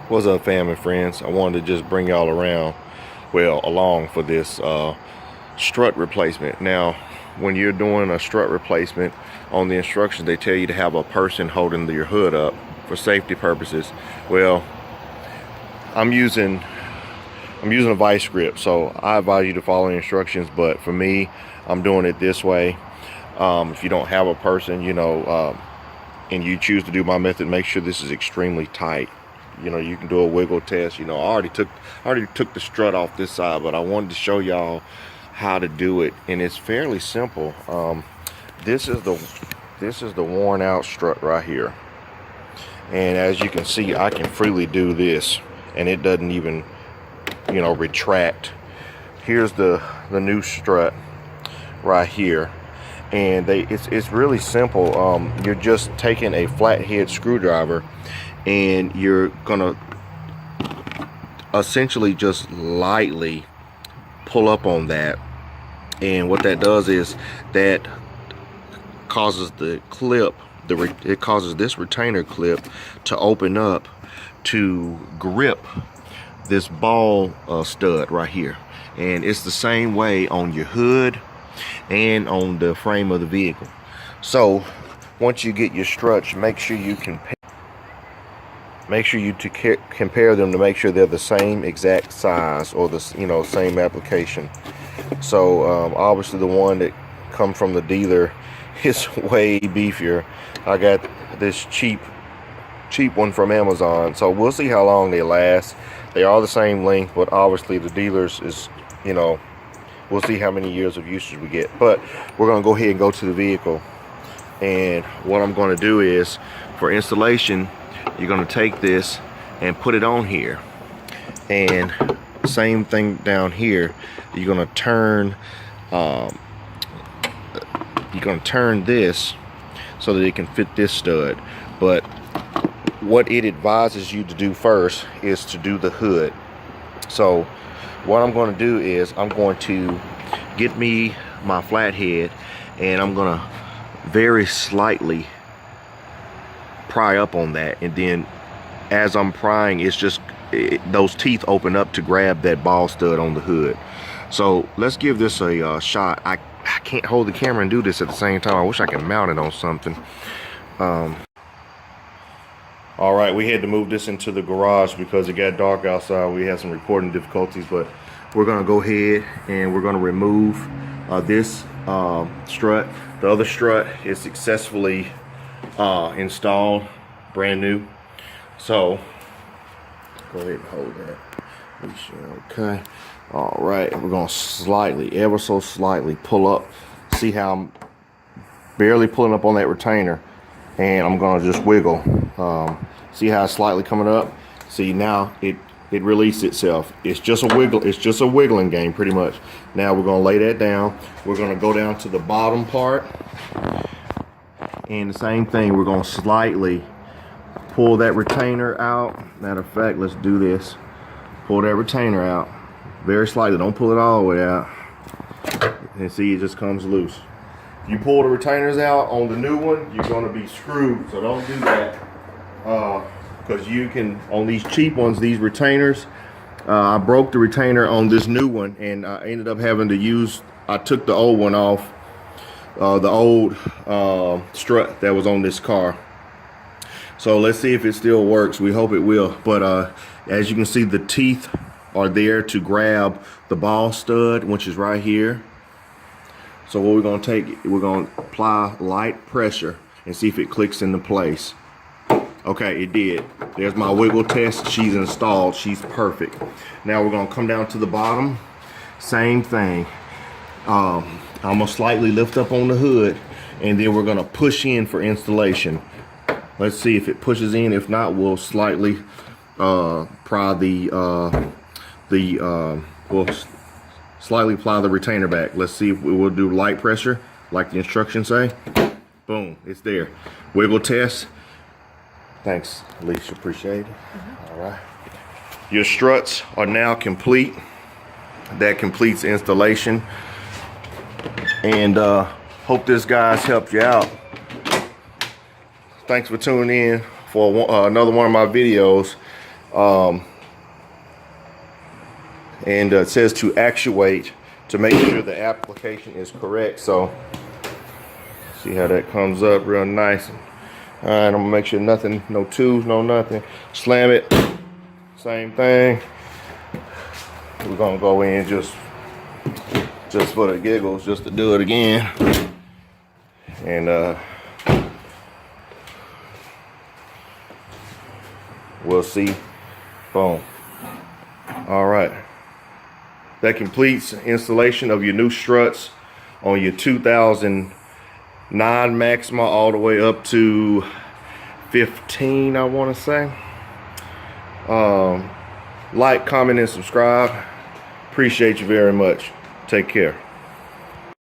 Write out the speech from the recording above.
What's up, fam and friends? I wanted to just bring y'all around, well, along for this strut replacement. Now, when you're doing a strut replacement, on the instructions they tell you to have a person holding your hood up for safety purposes. Well, I'm using a vice grip, so I advise you to follow the instructions, but for me, I'm doing it this way. If you don't have a person, and you choose to do my method, make sure this is extremely tight. You can do a wiggle test. I already took the strut off this side, but I wanted to show y'all how to do it, and it's fairly simple. This is the worn out strut right here, and as you can see, I can freely do this, and it doesn't even retract. Here's the new strut right here, and it's really simple. You're just taking a flathead screwdriver, and you're gonna essentially just lightly pull up on that, and what that does is that causes the clip, it causes this retainer clip to open up to grip this ball stud right here. And it's the same way on your hood and on the frame of the vehicle. So once you get your struts, make sure you compare them to make sure they're the same exact size, or the same application. So obviously the one that come from the dealer is way beefier. I got this cheap one from Amazon, so we'll see how long they last. They are the same length, but obviously the dealers is, we'll see how many years of usage we get. But we're gonna go ahead and go to the vehicle, and what I'm going to do is, for installation, you're going to take this and put it on here, and same thing down here. You're going to turn this so that it can fit this stud. But what it advises you to do first is to do the hood. So what I'm going to do is, I'm going to get me my flathead, and I'm going to very slightly pry up on that, and then as I'm prying, those teeth open up to grab that ball stud on the hood. So let's give this a shot. I can't hold the camera and do this at the same time. I wish I could mount it on something. All right, we had to move this into the garage because it got dark outside. We had some recording difficulties, but we're gonna go ahead and we're gonna remove this strut. The other strut is successfully installed, brand new. So go ahead and hold that. Okay. All right, we're gonna slightly, ever so slightly, pull up. See how I'm barely pulling up on that retainer, and I'm gonna just wiggle. See how it's slightly coming up? See, now it released itself. It's just a wiggle. It's just a wiggling game, pretty much. Now we're gonna lay that down. We're gonna go down to the bottom part, and the same thing. We're gonna slightly pull that retainer out. Matter of fact, let's do this. Pull that retainer out very slightly. Don't pull it all the way out. And see, it just comes loose. If you pull the retainers out on the new one, you're gonna be screwed. So don't do that. Because you can, on these cheap ones, these retainers, I broke the retainer on this new one, and I ended up having to use, I took the old one off, the old strut that was on this car. So let's see if it still works. We hope it will. But as you can see, the teeth are there to grab the ball stud, which is right here. So what we're going to take, we're going to apply light pressure and see if it clicks into place. Okay, it did. There's my wiggle test. She's installed. She's perfect. Now we're going to come down to the bottom. Same thing. I'm going to slightly lift up on the hood, and then we're going to push in for installation. Let's see if it pushes in. If not, we'll slightly pry we'll slightly ply the retainer back. Let's see if we'll do light pressure like the instructions say. Boom, it's there. Wiggle test. Thanks, Alicia, appreciate it. All right. Your struts are now complete. That completes installation. And hope this guys helped you out. Thanks for tuning in for another one of my videos. And it says to actuate to make sure the application is correct. So see how that comes up real nice. All right, I'm gonna make sure nothing, no tubes, no nothing. Slam it, same thing. We're gonna go in just for the giggles, just to do it again. And we'll see. Boom. All right. That completes installation of your new struts on your 2009 Maxima all the way up to 15, I want to say. Like, comment, and subscribe. Appreciate you very much. Take care.